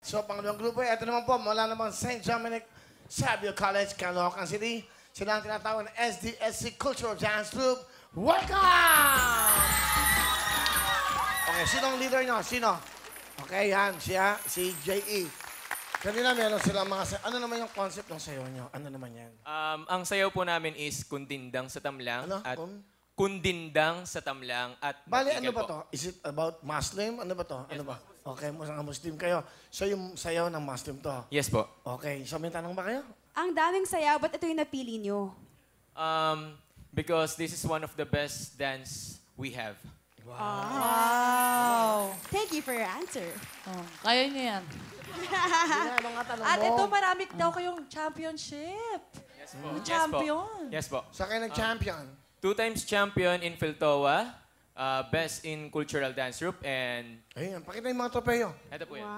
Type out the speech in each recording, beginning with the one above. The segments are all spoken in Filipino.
So, pangalawang grupo, ito naman po, mula naman St. Dominic Savio College, Caloocan City. Sila ang tinatawag na SDSC Cultural Dance Group. Welcome! Okay, sino ang leader nyo? Sino? Okay, yan. Siya, si J.E. Kanina meron silang mga... Ano naman yung concept ng sayo nyo? Ano naman yan? Ang sayaw po namin is Kundindang sa Tamlang. Ano? At Kundindang sa Tamlang at Bali, ano Batigan ba po. to? Is it about Muslim? Ano ba to? Ano ba? Okay, mga Muslim kayo. So, yung sayaw ng Muslim to. Yes po. Okay, so may tanong ba kayo? Ang daming sayaw, ba't ito yung napili nyo? Because this is one of the best dance we have. Wow! Thank you for your answer. Oh, kaya niyo yan. Ano nga tanong At mo? ito, marami daw kayong championship. Yes po. Champion. Yes po. Sa kayo nag-champion. 2 times champion in Filtoa, best in cultural dance group, and Ayun, pakita yung mga tropeyo. ito po yan.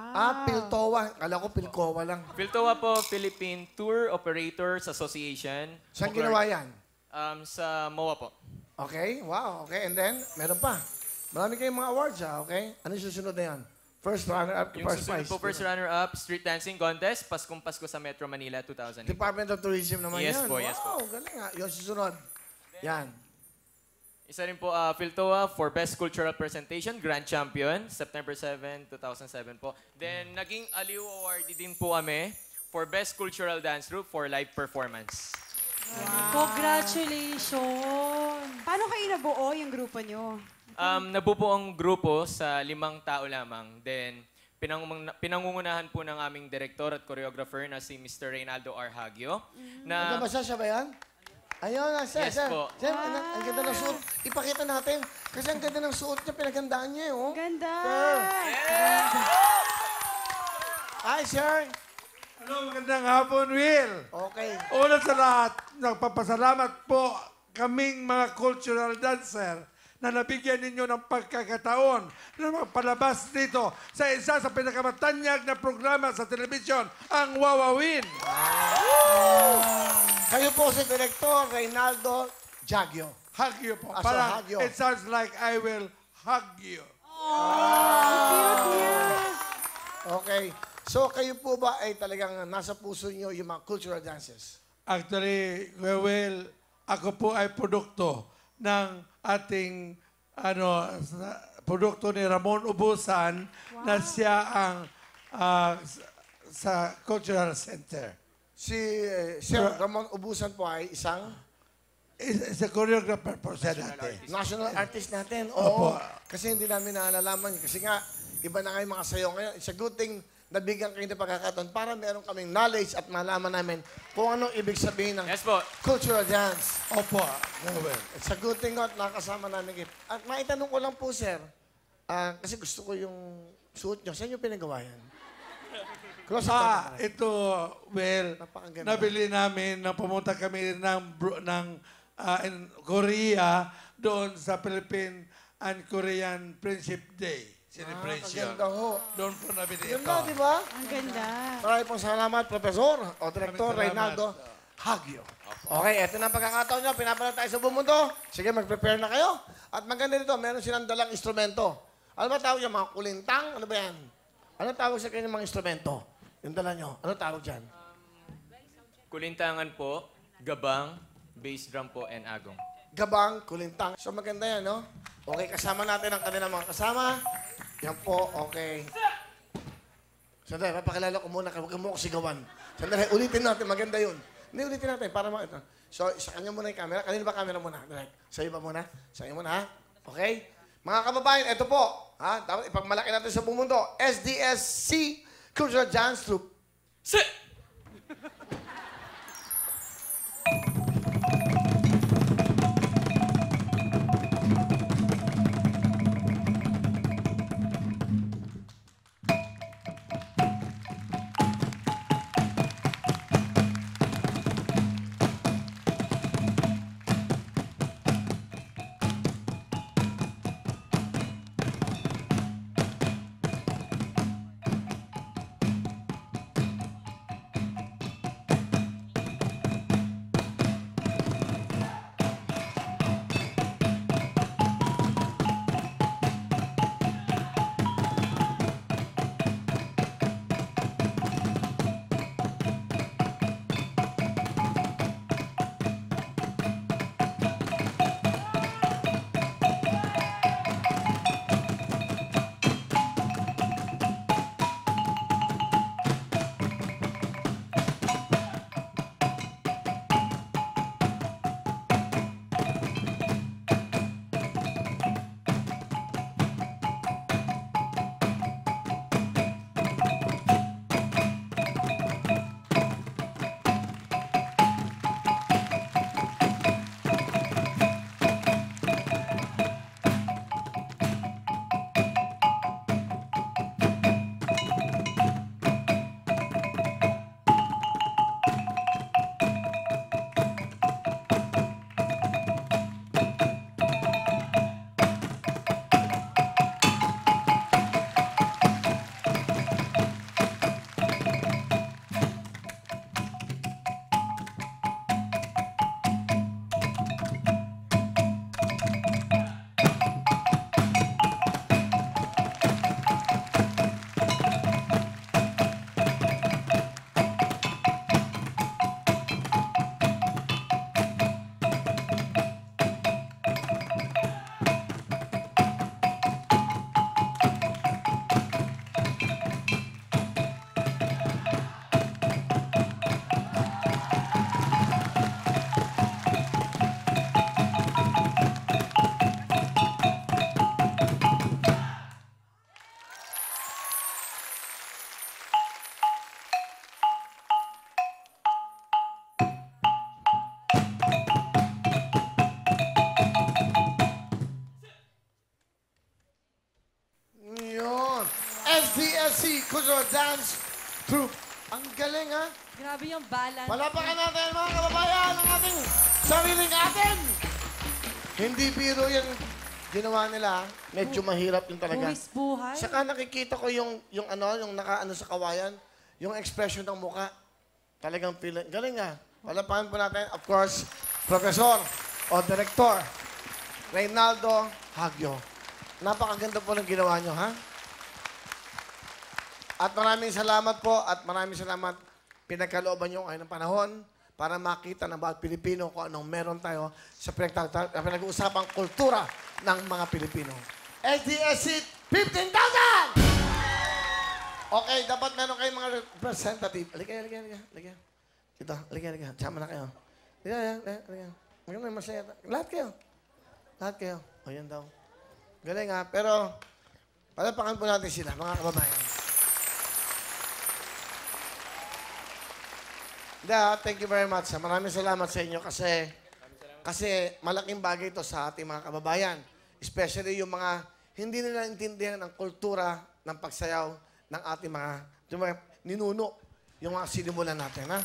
Piltowa. Kala ko Pilcoa lang. Filtoa po, Philippine Tour Operators Association. Saan ginawa yan? Sa MOA po. Okay, wow. Okay, and then, meron pa. Marami kayong mga awards, okay? Ano yung susunod na yan? First runner-up, Yung first susunod prize. po, first runner-up, Street Dancing Contest, Paskong Pasko sa Metro Manila 2008. Department of Tourism naman Yes yan. po, yes po. Wow, galing nga. Yung susunod. Yan. Isa rin po, Filtoa for Best Cultural Presentation, Grand Champion, September 7, 2007 po. Then, naging Aliw Awardee din po kami for Best Cultural Dance Group for live performance. Congratulations! Paano kayo nabuo yung grupo nyo? Nabubuo ang grupo sa 5 tao lamang. Then, pinangungunahan po ng aming director at choreographer na si Mr. Reynaldo R. Hagio. Ano Na, ba siya ba yan? Ayun, sir, Yes sir. po. Sir, ang ganda ng suot. Ipakita natin. Kasi ang ganda ng suot niya, pinagandaan niya, oh. Ganda! Sir. Hi, sir. Hello, magandang hapon, Will. Okay. Una sa lahat, nagpapasalamat po kaming mga cultural dancer na nabigyan ninyo ng pagkakataon na magpalabas dito sa isa sa pinakamatanyag na programa sa telebisyon, ang Wawawin. Kayo po si Director Reynaldo Jagio. Hug you po. Ah, so Parang hug you. it sounds like I will hug you. Okay. So, kayo po ba ay talagang nasa puso niyo yung mga cultural dances? Actually, Will, ako po ay produkto ng ating produkto ni Ramon Ubusan na siya ang sa Cultural Center. Si Sir Ramon Ubusan po ay isang Is a choreographer po siya dati. national artist natin. Opo. Oo. Kasi hindi namin nalalaman. Kasi nga, iba na nga yung mga sayo ngayon. It's a good thing na bigyan kayo ng pagkakataon para meron kaming knowledge at malaman namin kung anong ibig sabihin ng yes po. cultural dance. Opo. Will. It's a good thing at nakasama namin kayo. At maitanong ko lang po, sir, kasi gusto ko yung suot nyo. Saan nyo pinagawa yan? Close up. Ito, Will, Napakaganda. nabili namin na pumunta kami ng in Korea doon sa Philippine and Korean Friendship Day celebration. Maganda ho. Doon po nabili ito. Ganda, di ba? Ang ganda. Maraming pong salamat, Professor o Director Maraming salamat. Reynaldo Hagio. Okay, eto na ang pagkakataon nyo. Pinapanood tayo sa buong mundo. Sige, mag-prepare na kayo. At maganda dito, meron silang dalang instrumento. Ano ba tawag yan? Mga kulintang? Ano ba yan? Ano tawag sa kanyang mga instrumento? Yung dala nyo. Ano tawag dyan? Kulintangan po, gabang, bass drum po, and agong. Gabang, kulintang. So maganda yan, no? Okay, kasama natin ang kanilang mga kasama. Yan po, okay. Sandali, papakilala ko muna. Huwag mo ako sigawan. Sandali, ulitin natin. Maganda yun. Hindi, ulitin natin para makita. So, sa kanya muna yung camera. Kanina ba camera muna? Direct. Sa iyo ba muna? Sa iyo muna, ha? Okay? Mga kababayan, ito po. Ha? Dapat ipagmalaki natin sa buong mundo. SDSC Cultural Dance Troupe. Sit! Cultural Dance Troupe. Ang galing, ha? Grabe yung balance. Palapakan natin, mga kababayan, ang ating sariling atin. Hindi biro yung ginawa nila. Medyo mahirap yung talaga. Buwis buhay. Saka nakikita ko yung nakaano sa kawayan, yung expression ng muka. Talagang galing nga. Palapakan po natin, of course, Professor o Director Reynaldo Hagyo. Napakaganda po ng ginawa nyo, ha? At maraming salamat po at maraming salamat pinagkalooban nyo ngayon ng panahon para makita ng bawat Pilipino kung anong meron tayo sa pinag-uusapang kultura ng mga Pilipino. ADS-CIT, 15,000! Okay, dapat meron kayong mga representative. Halika. Dito, halika. Sama na kayo. Halika. Maganda, masaya. Lahat kayo. O, yan daw. Galing, ha? Pero, palapakan po natin sila, mga kababayan. Thank you very much. Maraming salamat sa inyo kasi malaking bagay ito sa ating mga kababayan. Especially yung mga hindi nila intindihan ang kultura ng pagsayaw ng ating mga ninuno, yung mga sinimulan natin. Ha?